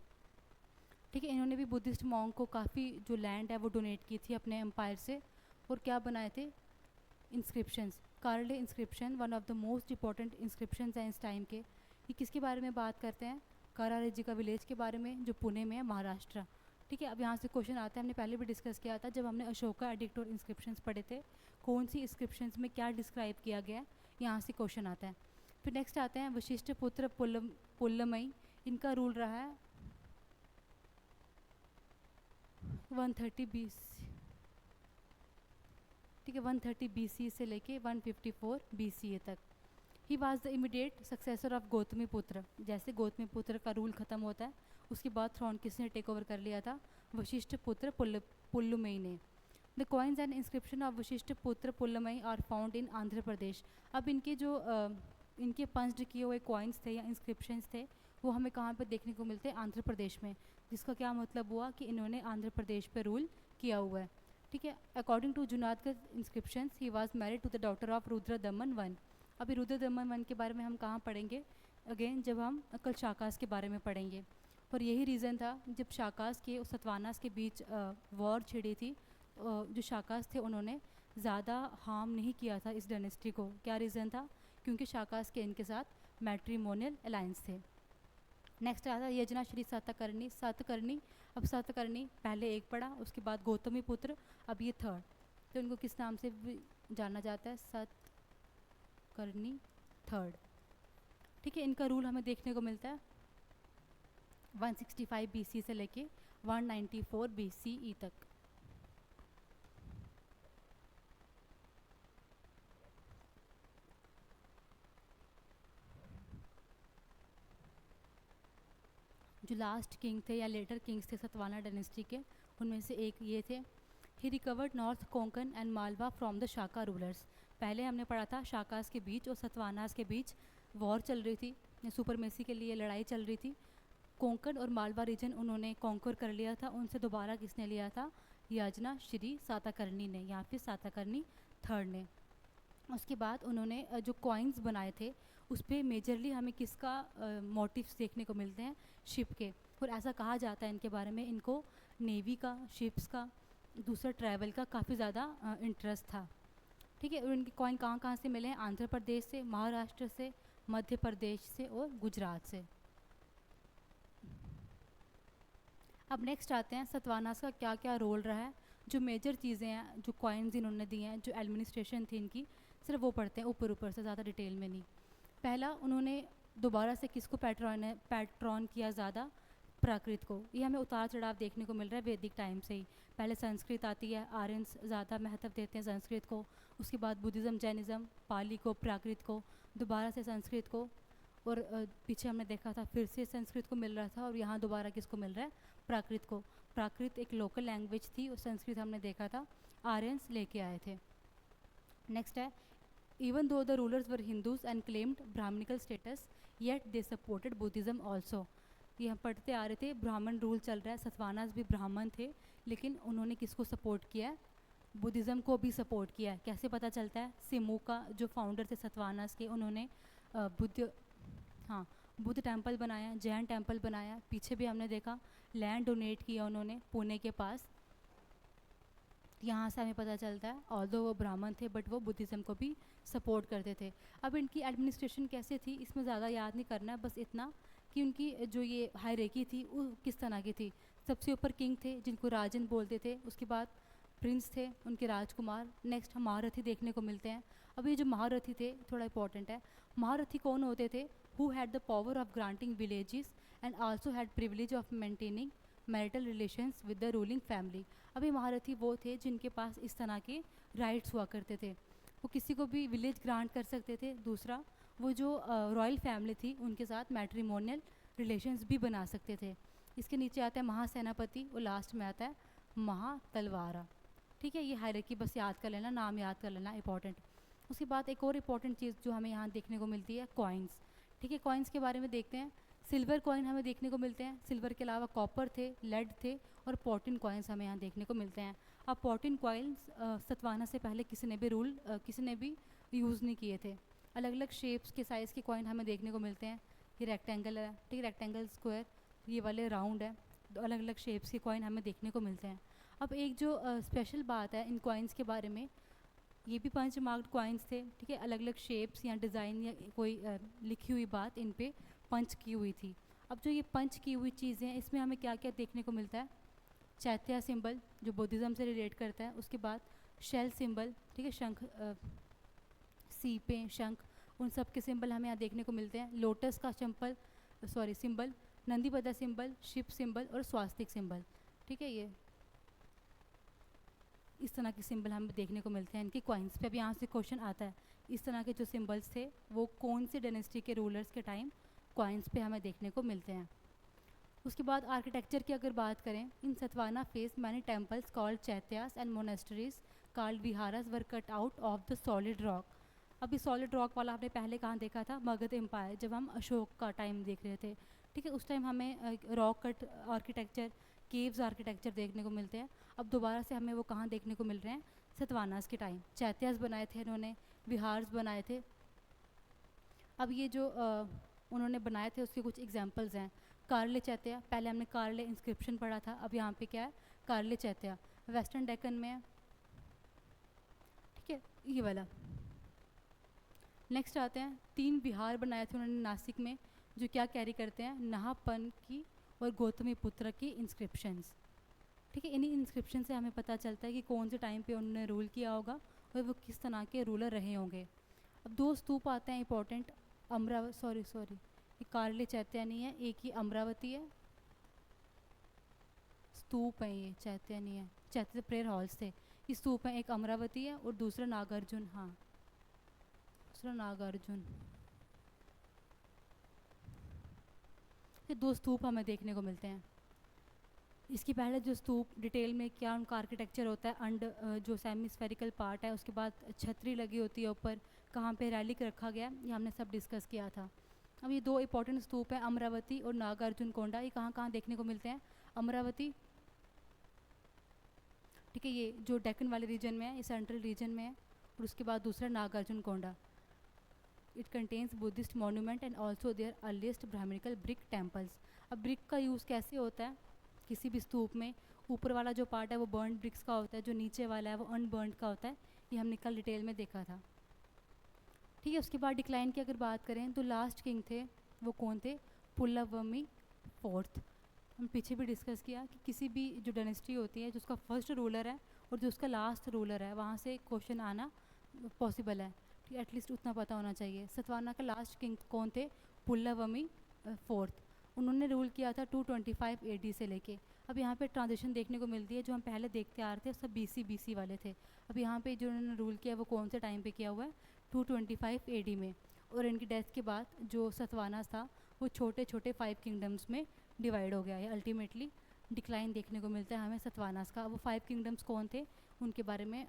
ठीक है। इन्होंने भी बुद्धिस्ट मॉन्क को काफ़ी जो लैंड है वो डोनेट की थी अपने एम्पायर से, और क्या बनाए थे, इंस्क्रिप्शंस, कारले inscription, one of the most important inscriptions हैं इस टाइम के। ये किसके बारे में बात करते हैं, कारारेजी का विलेज के बारे में, जो पुणे में है, महाराष्ट्र, ठीक है। अब यहाँ से क्वेश्चन आता है, हमने पहले भी डिस्कस किया था जब हमने अशोका एडिक्ट और इंस्क्रिप्शंस पढ़े थे, कौन सी इंस्क्रिप्शंस में क्या डिस्क्राइब किया गया है, यहाँ से क्वेश्चन आता है। फिर नेक्स्ट आते हैं वशिष्ठ पुत्र पुल्लमई, इनका रूल रहा है 130 BC, ठीक है, 130 BC से लेके 154 BCE तक। He was the immediate successor of Gautami पुत्र। जैसे गौतमी पुत्र का रूल ख़त्म होता है, उसके बाद थ्रोन किसने टेक ओवर कर लिया था, वशिष्ठ पुत्र पुल्लुमई ने। The coins and inscription of Vashishtha पुत्र पुल्लमई are found in Andhra Pradesh. अब इनके जो इनके पंच्ड किए हुए कॉइन्स थे या इंस्क्रिप्शंस थे, वो हमें कहाँ पर देखने को मिलते हैं, आंध्र प्रदेश में, जिसका क्या मतलब हुआ कि इन्होंने आंध्र प्रदेश पर रूल किया हुआ है, ठीक है। According to Junagadh inscriptions he was married to the daughter of Rudradaman one. अभी रुद्र दमन वन के बारे में हम कहाँ पढ़ेंगे, अगेन जब हम कल शाकास के बारे में पढ़ेंगे। और यही रीज़न था जब शाकास के और सतवानास के बीच वॉर छिड़ी थी, जो शाकास थे उन्होंने ज़्यादा हार्म नहीं किया था इस डायनेस्टी को। क्या रीज़न था, क्योंकि शाकास के इनके साथ मैट्रिमोनियल अलायंस थे। नेक्स्ट आता है यजना श्री सातकर्णी। अब सातकर्णी पहले एक पढ़ा, उसके बाद गौतमी पुत्र, अब ये थर्ड, तो इनको किस नाम से भी जाना जाता है, सातकर्णी थर्ड, ठीक है। इनका रूल हमें देखने को मिलता है 165 BC से लेके 194 BCE तक। जो लास्ट किंग थे या लेटर किंग्स थे सतवाना डायनेस्टी के, उनमें से एक ये थे। He recovered north Konkan and Malwa from the Shaka rulers. पहले हमने पढ़ा था शाकास के बीच और सतवानास के बीच वॉर चल रही थी, सुपरमेसी के लिए लड़ाई चल रही थी। कोंकण और मालवा रीजन उन्होंने कॉन्कर कर लिया था, उनसे दोबारा किसने लिया था? याजना श्री साताकर्णी ने या फिर साताकर्णी थर्ड ने। उसके बाद उन्होंने जो कॉइन्स बनाए थे उस पर मेजरली हमें किसका मोटिव्स देखने को मिलते हैं? शिप के। और ऐसा कहा जाता है इनके बारे में, इनको नेवी का, शिप्स का, दूसरा ट्रैवल का काफ़ी ज़्यादा इंटरेस्ट था। ठीक है, और इनके कॉइन कहाँ कहाँ से मिले हैं? आंध्र प्रदेश से, महाराष्ट्र से, मध्य प्रदेश से और गुजरात से। अब नेक्स्ट आते हैं सतवानास का क्या क्या रोल रहा है। जो मेजर चीज़ें हैं, जो कॉइन्स इन्होंने दिए हैं, जो एडमिनिस्ट्रेशन थी इनकी, सिर्फ वो पढ़ते हैं ऊपर ऊपर से, ज़्यादा डिटेल में नहीं। पहला, उन्होंने दोबारा से किसको पैट्रॉन किया ज़्यादा? प्राकृत को। ये हमें उतार चढ़ाव देखने को मिल रहा है वैदिक टाइम से ही। पहले संस्कृत आती है, आर्यंस ज़्यादा महत्व देते हैं संस्कृत को, उसके बाद बुद्धिज़्म, जैनिज़्म, पाली को, प्राकृत को, दोबारा से संस्कृत को, और पीछे हमने देखा था फिर से संस्कृत को मिल रहा था, और यहाँ दोबारा किसको मिल रहा है? प्राकृत को। प्राकृत एक लोकल लैंग्वेज थी और संस्कृत हमने देखा था आर्यंस लेके आए थे। नेक्स्ट है, even though the rulers were Hindus and claimed Brahmanical status yet they supported Buddhism also. ये हम पढ़ते आ रहे थे, ब्राह्मण रूल चल रहा है, सतवानास भी ब्राह्मण थे, लेकिन उन्होंने किसको सपोर्ट किया है? बुद्धिज़्म को भी सपोर्ट किया है। कैसे पता चलता है? सिमुका जो फाउंडर थे सतवानास के, उन्होंने बुद्ध टेम्पल बनाया, जैन टेम्पल बनाया, पीछे भी हमने देखा लैंड डोनेट किया उन्होंने पुणे के पास। यहाँ से हमें पता चलता है ऑल्दो वो ब्राह्मण थे बट वो बुद्धिज़्म को भी सपोर्ट करते थे। अब इनकी एडमिनिस्ट्रेशन कैसे थी इसमें ज़्यादा याद नहीं करना है, बस इतना कि उनकी जो ये हायरार्की थी वो किस तरह की थी। सबसे ऊपर किंग थे जिनको राजन बोलते थे, उसके बाद प्रिंस थे, उनके राजकुमार, नेक्स्ट हम महारथी देखने को मिलते हैं। अब ये जो महारथी थे थोड़ा इंपॉर्टेंट है। महारथी कौन होते थे? Who had the power of granting villages and also had privilege of maintaining marital relations with the ruling family. अभी महारथी वो थे जिनके पास इस तरह के राइट्स हुआ करते थे, वो किसी को भी विलेज ग्रांट कर सकते थे। दूसरा, वो जो रॉयल फैमिली थी उनके साथ मैट्रिमोनियल रिलेशंस भी बना सकते थे। इसके नीचे आता है महासेनापति और लास्ट में आता है महातलवारा। ठीक है, ये हायरार्की बस याद कर लेना, नाम याद कर लेना, इंपॉर्टेंट। उसके बाद एक और इम्पॉर्टेंट चीज़ जो हमें यहाँ देखने को मिलती है, कॉइन्स। ठीक है, कॉइन्स के बारे में देखते हैं। सिल्वर कॉइन हमें देखने को मिलते हैं, सिल्वर के अलावा कॉपर थे, लेड थे और पॉटिन कॉइन्स हमें यहाँ देखने को मिलते हैं। अब पॉटिन कॉइन्स सतवाना से पहले किसी ने भी यूज़ नहीं किए थे। अलग अलग शेप्स के साइज़ के कॉइन हमें देखने को मिलते हैं। ये रेक्टेंगल है, ठीक है, रेक्टेंगल, स्क्वायर, ये वाले राउंड है, अलग अलग शेप्स के कॉइन हमें देखने को मिलते हैं। अब एक जो स्पेशल बात है इन कॉइन्स के बारे में, ये भी पंच मार्क्ड कॉइन्स थे। ठीक है, अलग अलग शेप्स या डिज़ाइन या कोई लिखी हुई बात इन पे पंच की हुई थी। अब जो ये पंच की हुई चीज़ें हैं इसमें हमें क्या क्या देखने को मिलता है? चैत्या सिंबल जो बुद्धिज़्म से रिलेट करता है, उसके बाद शेल सिंबल, ठीक है, शंख, सीपें, शंख, उन सब के सिंबल हमें यहाँ देखने को मिलते हैं। लोटस का सिंबल, नंदीपदा सिंबल, शिप सिंबल और स्वास्तिक सिंबल। ठीक है, ये इस तरह के सिंबल हमें देखने को मिलते हैं इनके कॉइन्स पे। अब यहाँ से क्वेश्चन आता है, इस तरह के जो सिंबल्स थे वो कौन से डायनेस्टी के रूलर्स के टाइम कॉइन्स पे हमें देखने को मिलते हैं। उसके बाद आर्किटेक्चर की अगर बात करें, in Satavahana phase many temples called chaityas and monasteries called viharas were cut out of the solid rock. अभी सॉलिड रॉक वाला आपने पहले कहाँ देखा था? मगध एम्पायर, जब हम अशोक का टाइम देख रहे थे। ठीक है, उस टाइम हमें rock cut architecture, caves architecture देखने को मिलते हैं। अब दोबारा से हमें वो कहाँ देखने को मिल रहे हैं? सतवानास के टाइम चैत्यास बनाए थे इन्होंने, विहार्स बनाए थे। अब ये जो उन्होंने बनाए थे उसके कुछ एग्जांपल्स हैं। कारले चैत्या, पहले हमने कारले इंस्क्रिप्शन पढ़ा था, अब यहाँ पे क्या है? कारले चैत्या, वेस्टर्न डेक्कन में है। ठीक है, ये वाला। नेक्स्ट आते हैं, 3 विहार बनाए थे उन्होंने नासिक में, जो क्या कैरी करते हैं? नहापन की और गौतमी पुत्र की इंस्क्रिप्शंस। ठीक है, इन्हीं इंस्क्रिप्शन से हमें पता चलता है कि कौन से टाइम पे उन्होंने रूल किया होगा और वो किस तरह के रूलर रहे होंगे। अब 2 स्तूप आते हैं इंपॉर्टेंट, सॉरी ये कारले चैत्या नहीं है, एक ही अमरावती है, स्तूप है, ये चैत्या नहीं है, चैत्य प्रेयर हॉल्स थे। ये स्तूप है, एक अमरावती है और दूसरा नागार्जुन, हाँ दूसरा नागार्जुन। ये 2 स्तूप हमें देखने को मिलते हैं। इसके पहले जो स्तूप डिटेल में क्या उनका आर्किटेक्चर होता है, जो सेमी स्फेरिकल पार्ट है, उसके बाद छतरी लगी होती है ऊपर, कहाँ पे रैलिक रखा गया, ये हमने सब डिस्कस किया था। अब ये 2 इंपॉर्टेंट स्तूप हैं, अमरावती और नागार्जुन कोंडा। ये कहाँ कहाँ देखने को मिलते हैं? अमरावती, ठीक है, ये जो डेक्कन वाले रीजन में है, ये सेंट्रल रीजन में है। और उसके बाद दूसरा Nagarjuna Konda, it contains Buddhist monument and also their earliest Brahmanical brick temples. अब ब्रिक का यूज़ कैसे होता है किसी भी स्तूप में? ऊपर वाला जो पार्ट है वो बर्न ब्रिक्स का होता है, जो नीचे वाला है वो अनबर्नड का होता है। ये हमने कल डिटेल में देखा था, ठीक है। उसके बाद डिक्लाइन की अगर बात करें तो लास्ट किंग थे वो कौन थे? पुल्लवमी फोर्थ। हम पीछे भी डिस्कस किया कि किसी भी जो डायनेस्टी होती है, जो उसका फर्स्ट रूलर है और जो उसका लास्ट रूलर है, वहाँ से क्वेश्चन आना पॉसिबल है, ठीक है, एटलीस्ट उतना पता होना चाहिए। सतवाना का लास्ट किंग कौन थे? पुल्लवमी फोर्थ। उन्होंने रूल किया था 225 AD से लेके। अब यहाँ पे ट्रांजिशन देखने को मिलती है, जो हम पहले देखते आ रहे थे सब BC वाले थे। अब यहाँ पे जो उन्होंने रूल किया वो कौन से टाइम पे किया हुआ है? 225 AD में। और इनकी डेथ के बाद जो सतवाना था वो छोटे छोटे 5 किंगडम्स में डिवाइड हो गया है। अल्टीमेटली डिक्लाइन देखने को मिलता है हमें सतवानास का। वो 5 किंगडम्स कौन थे उनके बारे में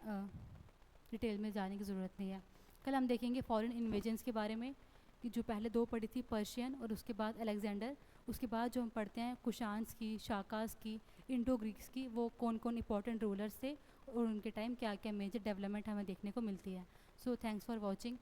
डिटेल में जाने की ज़रूरत नहीं है। कल हम देखेंगे फॉरेन इन्वेजन्स के बारे में, कि जो पहले 2 पढ़ी थी, पर्शियन और उसके बाद अलेक्जेंडर। उसके बाद जो हम पढ़ते हैं कुशान्स की, शाकास की, इंडो ग्रीक्स की, वो कौन कौन इंपॉर्टेंट रूलर्स थे और उनके टाइम क्या क्या मेजर डेवलपमेंट हमें देखने को मिलती है। So thanks for watching.